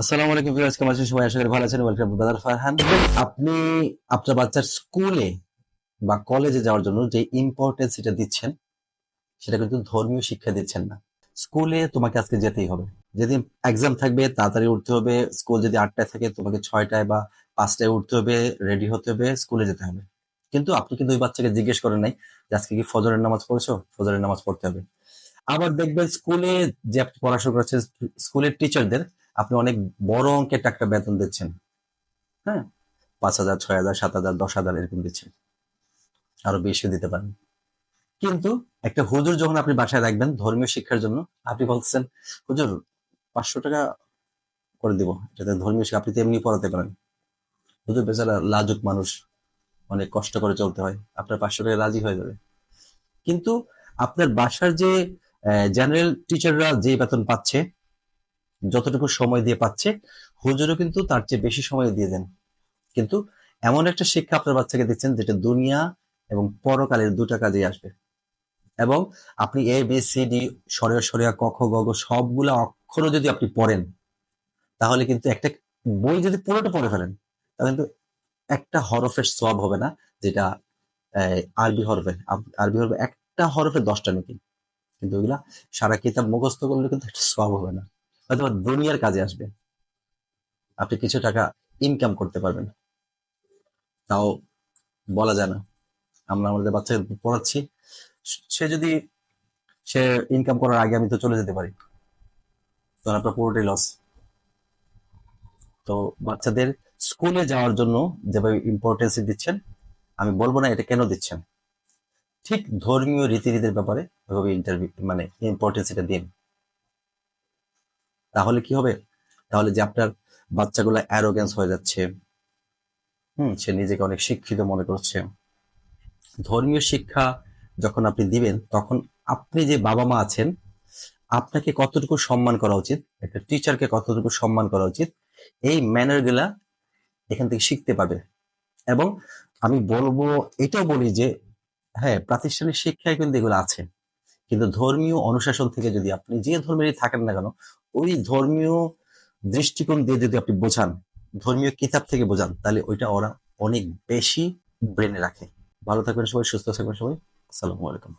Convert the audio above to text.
আসসালামু আলাইকুম ভিউয়ার্স, কেমন আছেন সবাই? আশা করি ভালো আছেন। Welcome to brother Farhan. আপনি আপনার বাচ্চার স্কুলে বা কলেজে যাওয়ার জন্য যে ইম্পর্টেন্স এটা দিচ্ছেন, সেটা কিন্তু ধর্মীয় শিক্ষা দিচ্ছেন না। স্কুলে তোমাকে আজকে যেতেই হবে। যেদিন এক্সাম থাকবে তাড়াতাড়ি উঠতে হবে। স্কুল যদি 8টায় থাকে তোমাকে 6টায় বা 5টায় উঠতে হবে, রেডি হতে হবে, স্কুলে যেতে হবে। কিন্তু আপনি কিন্তু ওই বাচ্চাকে জিজ্ঞেস করেন নাই যে আজকে কি ফজরের নামাজ পড়েছো? ফজরের নামাজ পড়তে হবে। আবার দেখবেন স্কুলে যে আপনি পড়াশোনা করছেন, স্কুলের টিচারদের আপনি অনেক বড় অঙ্কের একটা বেতন দিচ্ছেন। হ্যাঁ, 5,000, 6,000, 7,000, 10,000 এরকম দিচ্ছেন। আরো বেশি দিতে পারেন। কিন্তু একটা হুজুর যখন আপনি বাসায় রাখবেন ধর্মীয় শিক্ষার জন্য, আপনি বলছেন হুজুর 500 টাকা করে দিব, এটাতে ধর্মীয় শিক্ষা আপনি তো এমনি পড়াতে পারেন। হুজুর বেচারা লাজুক মানুষ, অনেক কষ্ট করে চলতে হয়, আপনার 500 টাকা রাজি হয়ে যাবে। কিন্তু আপনার বাসার যে জেনারেল টিচাররা যে বেতন পাচ্ছে, যতটুকু সময় দিয়ে পাচ্ছে, হুজুরও কিন্তু তার চেয়ে বেশি সময় দিয়ে দেন। কিন্তু এমন একটা শিক্ষা আপনার বাচ্চাকে দিচ্ছেন যেটা দুনিয়া এবং পরকালের দুটা কাজে আসবে। এবং আপনি এ বি সি ডি সরিয়া সরিয়া ক খ গ ঘ সবগুলা অক্ষরও যদি আপনি পড়েন, তাহলে কিন্তু একটা বই যদি পুরোটা পড়ে ফেলেন, তাহলে কিন্তু একটা হরফের সওয়াব হবে না, যেটা আরবি হরফে। আরবি হরফে একটা হরফে 10টা নাকি, কিন্তু ওইগুলা সারা কিতাব মুখস্থ করলে কিন্তু একটা সওয়াব হবে না। হয়তো বা দুনিয়ার কাজে আসবে, আপনি কিছু টাকা ইনকাম করতে পারবেন। তাও বলা যায় না, আমরা আমাদের বাচ্চাকে পড়াচ্ছি, সে যদি সে ইনকাম করার আগে আমি তো চলে যেতে পারি, তখন আপনার পুরোটাই লস। তো বাচ্চাদের স্কুলে যাওয়ার জন্য যেভাবে ইম্পর্টেন্স দিচ্ছেন, আমি বলবো না এটা কেন দিচ্ছেন, ঠিক ধর্মীয় রীতিনীতির ব্যাপারে ওইভাবে ইন্টারভিউ মানে ইম্পর্টেন্স এটা দিন। তাহলে কি হবে? তাহলে যে আপনার বাচ্চাগুলো অ্যারোগেন্স হয়ে যাচ্ছে, সে নিজেকে অনেক শিক্ষিত মনে করছে। ধর্মীয় শিক্ষা যখন আপনি দিবেন, তখন আপনি যে বাবা মা আছেন, আপনাকে কতটুকু সম্মান করা উচিত, একটা টিচারকে কতটুকু সম্মান করা উচিত, এই ম্যানার গুলা এখান থেকে শিখতে পারবে। এবং আমি বলবো, এটাও বলি যে হ্যাঁ, প্রাতিষ্ঠানিক শিক্ষায় কিন্তু এগুলো আছে, কিন্তু ধর্মীয় অনুশাসন থেকে যদি আপনি যে ধর্মেরই থাকেন না কেন, ওই ধর্মীয় দৃষ্টিকোণ দিয়ে যদি আপনি বোঝান, ধর্মীয় কিতাব থেকে বোঝান, তাহলে ওইটা ওরা অনেক বেশি ব্রেনে রাখে। ভালো থাকবেন সবাই, সুস্থ থাকবেন সবাই। আসসালামু আলাইকুম।